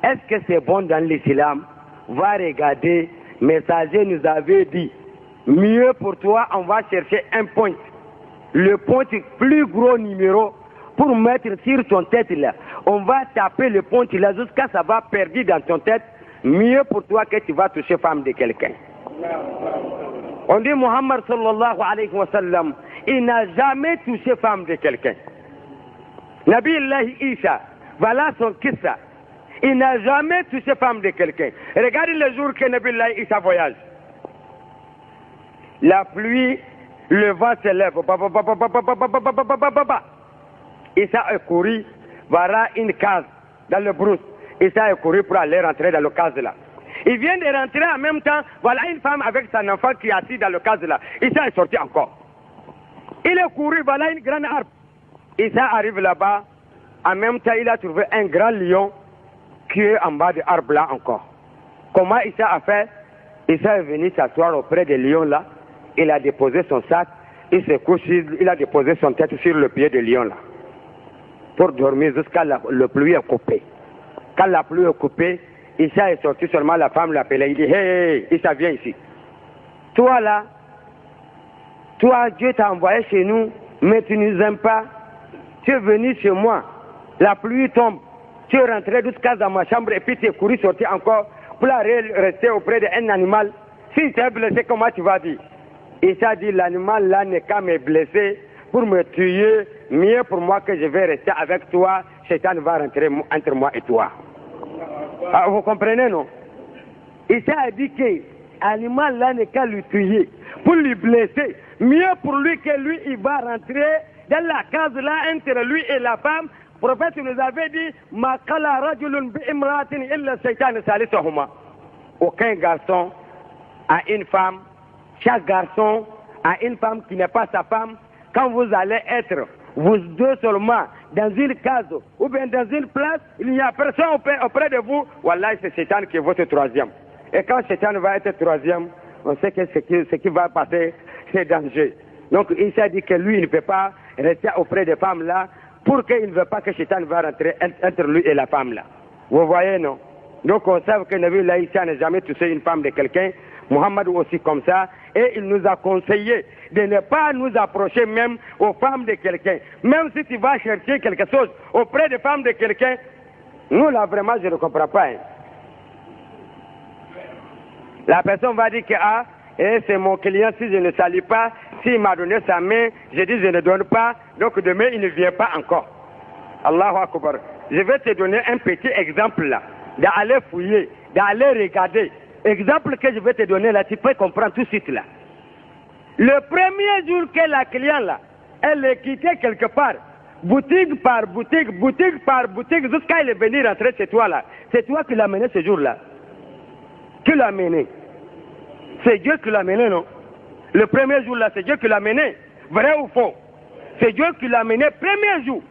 Est-ce que c'est bon dans l'islam? Va regarder, messager nous avait dit, mieux pour toi, on va chercher un point. Le point plus gros numéro pour mettre sur ton tête là. On va taper le point là jusqu'à ça va perdu dans ton tête. Mieux pour toi que tu vas toucher femme de quelqu'un. On dit Muhammad sallallahu alayhi wa sallam, il n'a jamais touché femme de quelqu'un. Nabi Allah Isa, voilà son kissa. Il n'a jamais touché femme de quelqu'un. Regardez le jour que Nabi Allah Isa voyage. La pluie, le vent se lève. Isa est couru, voilà une case dans le brousse. Isa est couru pour aller rentrer dans le case là. Il vient de rentrer en même temps, voilà une femme avec son enfant qui est assise dans le case là. Isa est sorti encore. Il est couru, voilà une grande arbre. Isa arrive là-bas, en même temps il a trouvé un grand lion qui est en bas de l'arbre là encore. Comment Isa a fait? Isa est venu s'asseoir auprès des lions là, il a déposé son sac, il se couche, il a déposé son tête sur le pied des lions là, pour dormir jusqu'à la pluie est coupée. Quand la pluie est coupée, Isa est sorti, seulement la femme l'appelait, il dit, hey, Isa viens ici. Toi là, toi Dieu t'a envoyé chez nous, mais tu ne nous aimes pas. Tu es venu chez moi, la pluie tombe, tu es rentré jusqu'à dans ma chambre et puis tu es couru sorti encore pour rester auprès d'un animal. Si tu es blessé, comment tu vas dire? Isa dit, l'animal là n'est qu'à me blesser pour me tuer, mieux pour moi que je vais rester avec toi, Satan va rentrer entre moi et toi. Ah, vous comprenez, non? Isa a dit que l'animal là n'est qu'à lui tuer, pour lui blesser, mieux pour lui que lui, il va rentrer dans la case là entre lui et la femme. Le prophète nous avait dit, Ma qala rajulun bi imratin illa shaytan salisuhuma. Aucun garçon a une femme, chaque garçon a une femme qui n'est pas sa femme. Quand vous allez être, vous deux seulement, dans une case ou bien dans une place, il n'y a personne auprès de vous, wallah, c'est Satan qui est votre troisième. Et quand Satan va être troisième, on sait que ce qui va passer, c'est danger. Donc il s'est dit que lui, il ne peut pas rester auprès des femmes là, pour qu'il ne veut pas que Satan va rentrer entre lui et la femme là. Vous voyez, non? Donc on sait que Nabi Laïssa n'a jamais touché une femme de quelqu'un, Muhammad aussi comme ça, et il nous a conseillé de ne pas nous approcher même aux femmes de quelqu'un. Même si tu vas chercher quelque chose auprès des femmes de quelqu'un, nous là vraiment je ne comprends pas. Hein. La personne va dire que ah, c'est mon client, si je ne salue pas, s'il m'a donné sa main, je dis je ne donne pas, donc demain il ne vient pas encore. Allahu Akbar. Je vais te donner un petit exemple là, d'aller fouiller, d'aller regarder. Exemple que je vais te donner là, tu peux comprendre tout de suite là. Le premier jour que la cliente là, elle est quittée quelque part, boutique par boutique, boutique par boutique, jusqu'à elle est venue rentrer chez toi là. C'est toi qui l'as mené ce jour là. Qui l'a mené? C'est Dieu qui l'a mené, non? Le premier jour là, c'est Dieu qui l'a mené. Vrai ou faux? C'est Dieu qui l'a mené. Premier jour,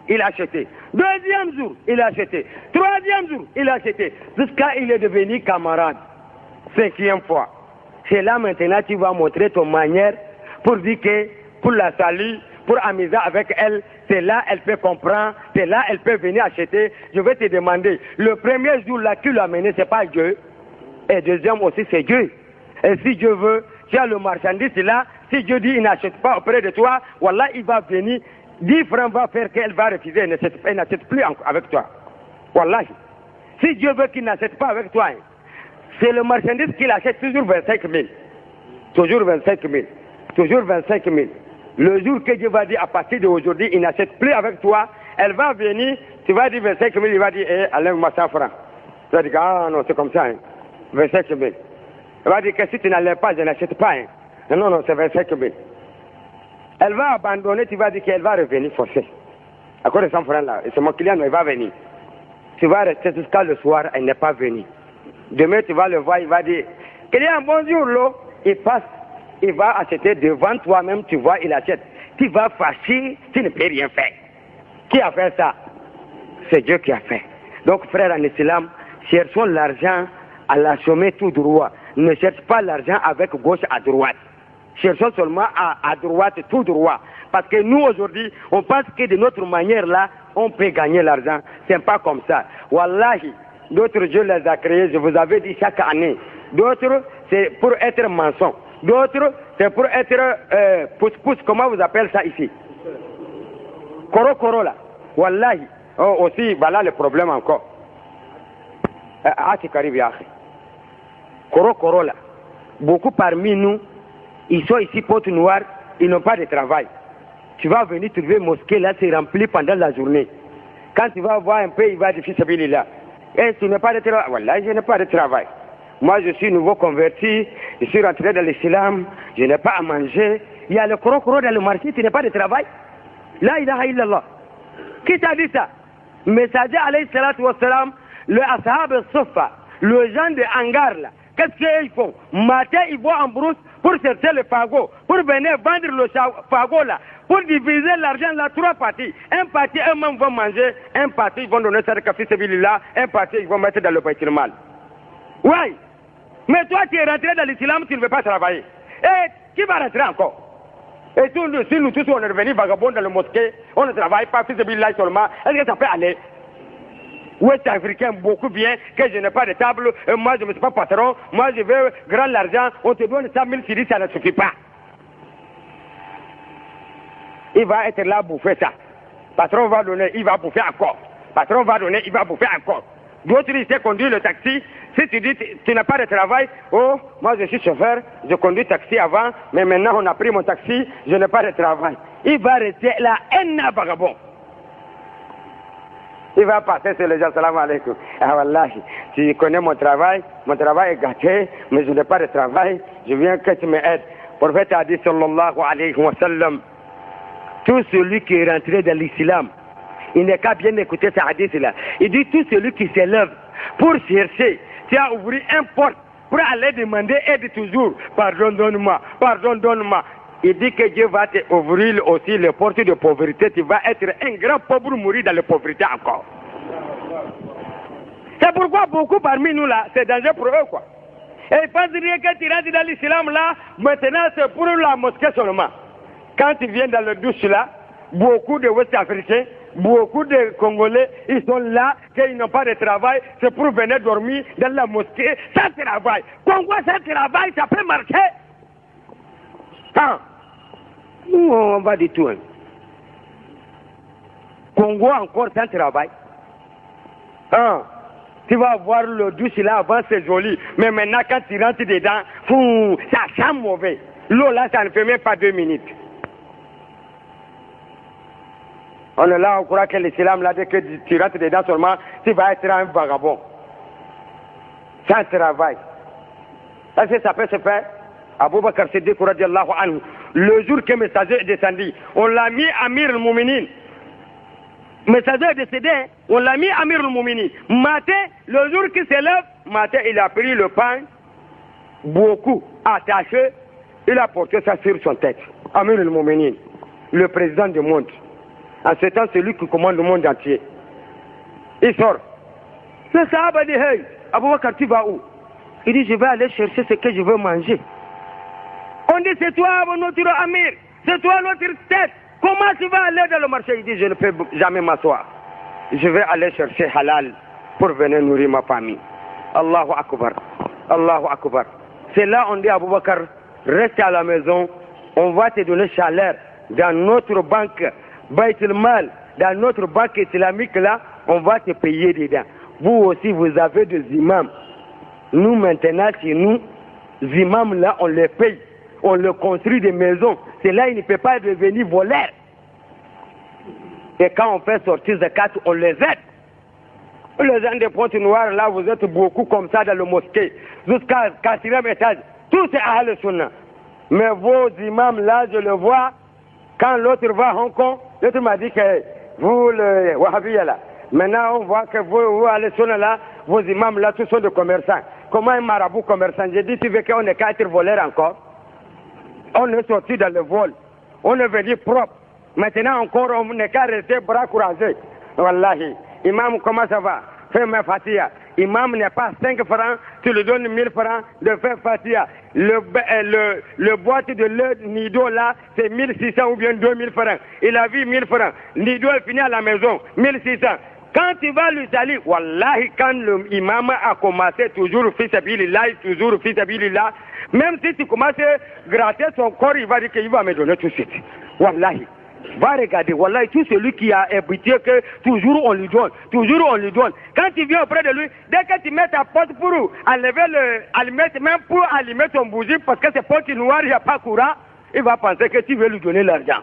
il a acheté. Deuxième jour, il a acheté. Troisième jour, il a acheté. Jusqu'à il est devenu camarade. Cinquième fois. C'est là maintenant tu vas montrer ton manière pour dire que pour la saluer, pour amuser avec elle, c'est là elle peut comprendre, c'est là elle peut venir acheter. Je vais te demander, le premier jour là qui l'a mené, c'est pas Dieu. Et deuxième aussi, c'est Dieu. Et si Dieu veut, tu as le marchandise là, si Dieu dit il n'achète pas auprès de toi, voilà, il va venir, 10 francs va faire qu'elle va refuser, elle n'achète plus avec toi. Voilà. Si Dieu veut qu'il n'achète pas avec toi, c'est le marchandise qu'il achète toujours 25 000. Toujours 25 000. Toujours 25 000. Le jour que Dieu va dire à partir d'aujourd'hui, il n'achète plus avec toi, elle va venir, tu vas dire 25 000, il va dire, enlève-moi 100 francs. Tu vas dire, ah non, c'est comme ça, hein. 25 000. Elle va dire que si tu n'enlèves pas, je n'achète pas. Hein. Non, non, c'est 25 000. Elle va abandonner, tu vas dire qu'elle va revenir forcer. À cause de 100 francs là, c'est mon client, il va venir. Tu vas rester jusqu'à le soir, elle n'est pas venue. Demain, tu vas le voir, il va dire, client, bonjour, l'eau. Il passe, il va acheter devant toi-même, tu vois, il achète. Tu vas fâcher, tu ne peux rien faire. Qui a fait ça? C'est Dieu qui a fait. Donc, frère en islam, cherchons l'argent à la sommet tout droit. Ne cherche pas l'argent avec gauche à droite. Cherchons seulement à droite tout droit. Parce que nous aujourd'hui, on pense que de notre manière là, on peut gagner l'argent. C'est pas comme ça. Wallahi, d'autres Dieu les a créés, je vous avais dit chaque année. D'autres, c'est pour être mensonge. D'autres, c'est pour être pouce-pouce, comment vous appelez ça ici? Koro là. Wallahi. Oh, aussi, voilà le problème encore. Ah, c'est caribé. Koro là. Beaucoup parmi nous, ils sont ici porte noire, ils n'ont pas de travail. Tu vas venir trouver une mosquée là, c'est rempli pendant la journée. Quand tu vas voir un peu, il va dire fils là. Et tu n'as pas de travail. Voilà, je n'ai pas de travail. Moi, je suis nouveau converti, je suis rentré dans l'islam, je n'ai pas à manger. Il y a le koro dans le marché, tu n'as pas de travail. La ilaha illallah. Qui t'a dit ça? Messager alayhi salatu wa salam, le ashab al-Suffa, le gens de hangar là. Qu'est-ce qu'ils font? Matin, ils vont en brousse pour chercher le fagot, pour venir vendre le fagot là, pour diviser l'argent là, 3 parties. Un parti, eux-mêmes vont manger, un parti, ils vont donner ça de café là, un parti, ils vont mettre dans le Bayt al-Mal. Oui, mais toi, tu es rentré dans l'islam, tu ne veux pas travailler. Et qui va rentrer encore? Et si nous tous, on est revenus vagabonds dans le mosquée, on ne travaille pas, fils seulement, est-ce que ça peut aller? Ouest africain beaucoup bien, que je n'ai pas de table, moi je ne suis pas patron, moi je veux grand l'argent, on te donne 100 000 cedis, ça ne suffit pas. Il va être là à bouffer ça. Patron va donner, il va bouffer encore. Patron va donner, il va bouffer encore. D'autres, ils savent conduire le taxi. Si tu dis, tu n'as pas de travail, oh, moi je suis chauffeur, je conduis taxi avant, mais maintenant on a pris mon taxi, je n'ai pas de travail. Il va rester là, un vagabond. Il va passer sur les gens, salam alaikum. Ah wallahi, tu connais mon travail est gâté, mais je n'ai pas de travail, je viens que tu m'aides. Le prophète a dit, sallallahu alayhi wa sallam, tout celui qui est rentré dans l'islam, il n'est qu'à bien écouter ce hadith là. Il dit, tout celui qui s'élève pour chercher, tu as ouvert un porte pour aller demander aide toujours, pardon, donne-moi, pardon, donne-moi. Il dit que Dieu va t'ouvrir aussi les portes de pauvreté. Tu vas être un grand pauvre mourir dans la pauvreté encore. C'est pourquoi beaucoup parmi nous là, c'est dangereux pour eux quoi. Et ils pensent rien que tu rentres dans l'islam là, maintenant c'est pour la mosquée seulement. Quand tu viens dans le douche là, beaucoup de Ouest-Africains, beaucoup de Congolais, ils sont là, qu'ils n'ont pas de travail, c'est pour venir dormir dans la mosquée sans travail. Congo sans travail, ça peut marcher. Hein? Nous, on va du tout. Hein. Congo encore sans travail. Hein? Tu vas voir le douche là, avant c'est joli. Mais maintenant, quand tu rentres dedans, fou, ça sent mauvais. L'eau là, ça ne fait même pas 2 minutes. On est là, on croit que l'islam là, dès que tu rentres dedans seulement, tu vas être un vagabond. Sans travail. Est-ce que ça peut se faire? Abu Bakr Siddiq radiallahu anhu, le jour que le messager est descendu, on l'a mis Amir al-Mouminin. Le messager est décédé, on l'a mis Amir al-Mouminin. Matin, le jour qu'il s'élève, matin, il a pris le pain, beaucoup attaché, il a porté ça sur son tête. Amir al-Mouminin, le président du monde. En ce temps, c'est lui qui commande le monde entier. Il sort. Le sahaba dit, hey, Abu Bakr, tu vas où? Il dit, je vais aller chercher ce que je veux manger. On dit, c'est toi notre Amir, c'est toi notre tête. Comment tu vas aller dans le marché? Il dit, je ne peux jamais m'asseoir. Je vais aller chercher halal pour venir nourrir ma famille. Allahu Akbar. Allahu Akbar. C'est là on dit à Abu Bakr, reste à la maison, on va te donner chaleur dans notre banque, Bayt al-Mal, dans notre banque islamique là, on va te payer dedans. Vous aussi, vous avez des imams. Nous maintenant, chez nous, les imams là, on les paye. On leur construit des maisons. C'est là, ils ne peuvent pas devenir voleurs. Et quand on fait sortir zakat, on les aide. Les gens des pointes noires, là, vous êtes beaucoup comme ça dans le mosquée. Jusqu'à 4e étage. Tout est à Ahl Sunnah. Mais vos imams, là, je le vois. Quand l'autre va à Hong Kong, l'autre m'a dit que vous, le Wahhabiyya, là. Maintenant, on voit que vous Ahl Sunnah, là, vos imams, là, tous sont des commerçants. Comment un marabout commerçant? J'ai dit, tu veux qu'on n'est qu'à être voleur encore? On est sorti dans le vol. On est venu propre. Maintenant encore, on n'est qu'à rester bras courageux. Wallahi. Imam, comment ça va? Fais-moi Fatiha. Imam n'est pas 5 francs, tu lui donnes 1000 francs de faire Fatiha. Le boîte de lait Nido là, c'est 1600 ou bien 2000 francs. Il a vu 1000 francs. Nido est fini à la maison, 1600. Quand tu vas lui saluer, wallahi, quand l'imam a commencé toujours fils abilillah, toujours fils abilillah, même si tu commences à gratter son corps, il va dire qu'il va me donner tout de suite. Wallahi. Va regarder, wallahi, tout celui qui a habitué que toujours on lui donne, toujours on lui donne. Quand tu viens auprès de lui, dès que tu mets ta porte pour enlever l'allumette, même pour allumer ton bougie, parce que c'est porte noire, il n'y a pas courant, il va penser que tu veux lui donner l'argent.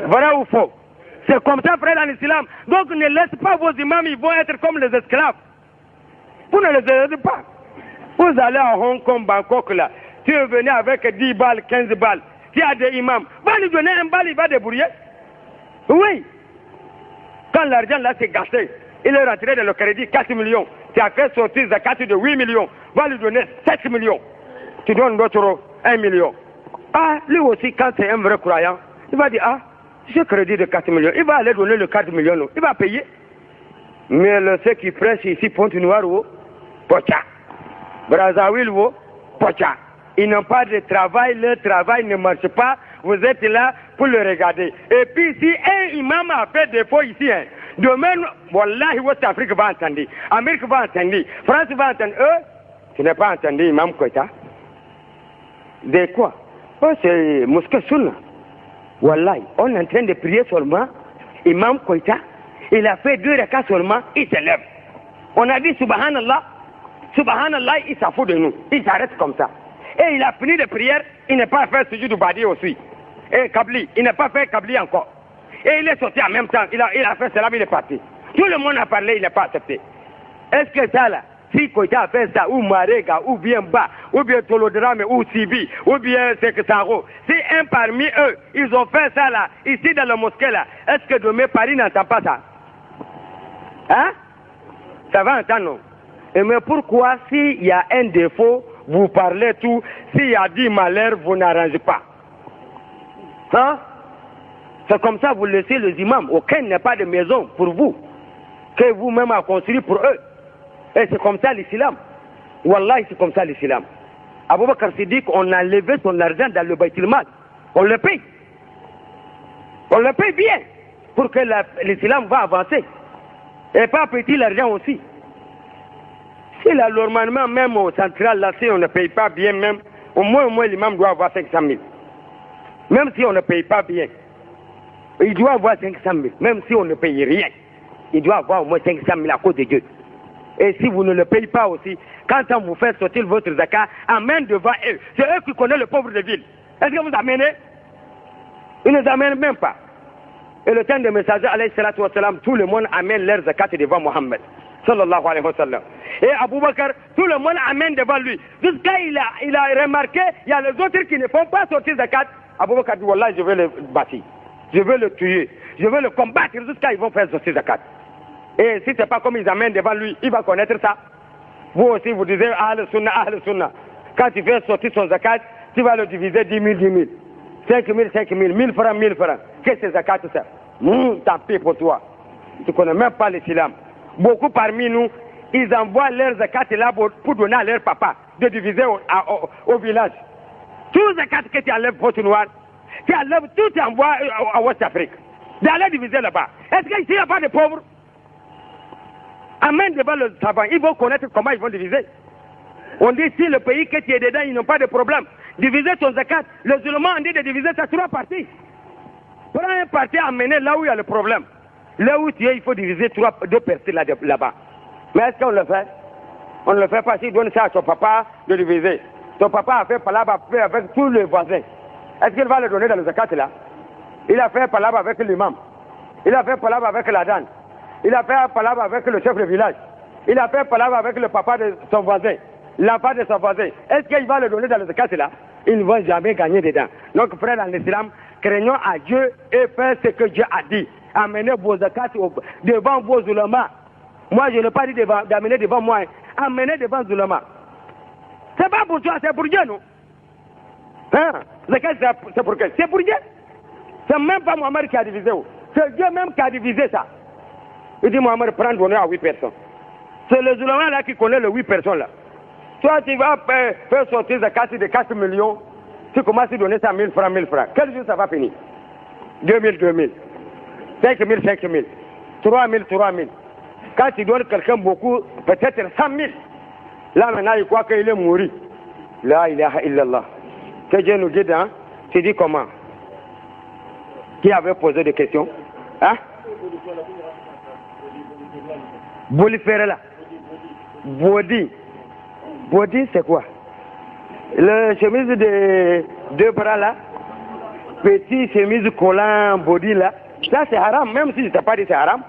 Vrai ou faux? C'est comme ça, frère, en islam. Donc ne laisse pas vos imams, ils vont être comme les esclaves. Vous ne les aidez pas. Vous allez à Hong Kong, Bangkok, là. Tu es venu avec 10 balles, 15 balles. Tu as des imams. Va lui donner un balle, il va débrouiller. Oui. Quand l'argent là s'est gâché, il est rentré dans le crédit 4 millions. Tu as fait sortir zakat de 8 millions. Va lui donner 7 millions. Tu donnes d'autres 1 million. Ah, lui aussi, quand c'est un vrai croyant, il va dire, ah, j'ai crédit de 4 millions. Il va aller donner le 4 millions. Il va payer. Mais ceux qui prêchent ici, Pointe-Noire, pocha. Brazzaville, pocha. Ils n'ont pas de travail, leur travail ne marche pas. Vous êtes là pour le regarder. Et puis, si un imam a fait défaut ici, hein, demain, Wallahi, West Afrique va entendre. Amérique va entendre. France va entendre. Tu n'as pas entendu Imam Koïta? De quoi? Oh, c'est Mosquée Sunna. Wallahi, on est en train de prier seulement. Imam Koïta, il a fait 2 rakats seulement, il s'élève. On a dit Subhanallah. Subhanallah, il s'en fout de nous. Il s'arrête comme ça. Et il a fini de prière, il n'a pas fait sujoud badi aussi. Et Kabli, il n'a pas fait Kabli encore. Et il est sorti en même temps, il a fait cela, il est parti. Tout le monde a parlé, il n'a pas accepté. Est-ce que ça là, si Koïta a fait ça, ou Marega, ou bien Ba, ou bien Tolodrame, ou Sibi, ou bien Sekesaro, si un parmi eux, ils ont fait ça là, ici dans la mosquée là, est-ce que demain Paris n'entend pas ça? Hein? Ça va entendre, non? Et mais pourquoi, s'il y a un défaut, vous parlez tout, s'il y a 10 malheurs, vous n'arrangez pas? Hein? C'est comme ça, vous laissez les imams. Aucun n'a pas de maison pour vous, que vous-même avez construit pour eux. Et c'est comme ça l'islam. Wallahi, c'est comme ça l'islam. Abou Bakr Siddiq, on a levé son argent dans le Bayt al-Mal. On le paye. On le paye bien pour que l'islam va avancer. Et pas petit l'argent aussi. Si là, normalement, même au central, là, si on ne paye pas bien, même, au moins l'imam doit avoir 500 000. Même si on ne paye pas bien, il doit avoir 500 000. Même si on ne paye rien, il doit avoir au moins 500 000 à cause de Dieu. Et si vous ne le payez pas aussi, quand on vous fait sortir votre zakat, amène devant eux. C'est eux qui connaissent le pauvre de ville. Est-ce que vous amenez? Ils ne nous amènent même pas. Et le temps des messagers, alayhi salatu wa salam, tout le monde amène leur zakat devant Mohammed. Sallallahu alayhi wa sallam. Et Abou Bakr, tout le monde amène devant lui. Jusqu'à il a remarqué, il y a les autres qui ne font pas sortir zakat. Abou Bakr dit, wallah, je vais le bâtir. Je vais le tuer. Je vais le combattre jusqu'à ils vont faire sortir zakat. Et si ce n'est pas comme ils amènent devant lui, il va connaître ça. Vous aussi, vous disiez, Ahl Sunnah, Ahl Sunnah. Quand tu fais sortir son zakat, tu vas le diviser 10 000, 10 000. 5 000, 5 000, 1000 francs, 1000 francs. Qu'est-ce que c'est zakat, tout ça? Tant pis pour toi. Tu ne connais même pas l'islam. Beaucoup parmi nous, ils envoient leurs zakat là pour donner à leur papa, de diviser au village. Tout zakat que tu enlèves pour noir, tu enlèves tout, tu envoies à West Afrique. D'aller diviser là-bas. Est-ce qu'ici, il n'y a pas de pauvres? Amène devant le savant, ils vont connaître comment ils vont diviser. On dit si le pays que tu es dedans, ils n'ont pas de problème. Diviser ton zakat. Les musulmans ont dit de diviser ça 3 parties. Prends un parti amener là où il y a le problème. Là où tu es, il faut diviser 2 parties là-bas. Mais est-ce qu'on le fait? On ne le fait pas. Si donne ça à ton papa de diviser. Ton papa a fait palabre avec tous les voisins. Est-ce qu'il va le donner dans le zakat là? Il a fait palabre avec l'imam. Il a fait palabre avec la dame. Il a fait palabre avec le chef de village. Il a fait palabre avec le papa de son voisin. L'enfant de son voisin. Est-ce qu'il va le donner dans le zakat là? Ils ne vont jamais gagner dedans. Donc frère dans l'islam, craignons à Dieu et faites ce que Dieu a dit. Amenez vos zakats devant vos ulama. Moi je n'ai pas dit d'amener devant moi. Amenez devant les ulama. C'est pas pour toi, c'est pour Dieu, non? Hein? Zakat c'est pour quel? C'est pour Dieu. C'est même pas Mohamed qui a divisé. C'est Dieu même qui a divisé ça. Il dit Mohamed prend donner à 8 personnes. C'est les ulama là qui connaissent les 8 personnes là. Toi tu vas faire sortir zakat de 4 millions. Tu commences à donner ça 1000 francs, 1000 francs. Quel jour ça va finir? 2000, 2000. 5000, 5000. 3 000, 3 000. Quand tu donnes quelqu'un beaucoup, peut-être 100 000. Là, maintenant, il croit qu'il est mort. La ilaha illallah. Que Dieu nous guide, hein? Tu dis comment? Qui avait posé des questions? Hein? Bolifère là. Body. Body, c'est quoi? Le chemise de 2 bras là. Petit chemise collant body là. Ça, c'est haram, même si je ne t'ai pas dit c'est haram.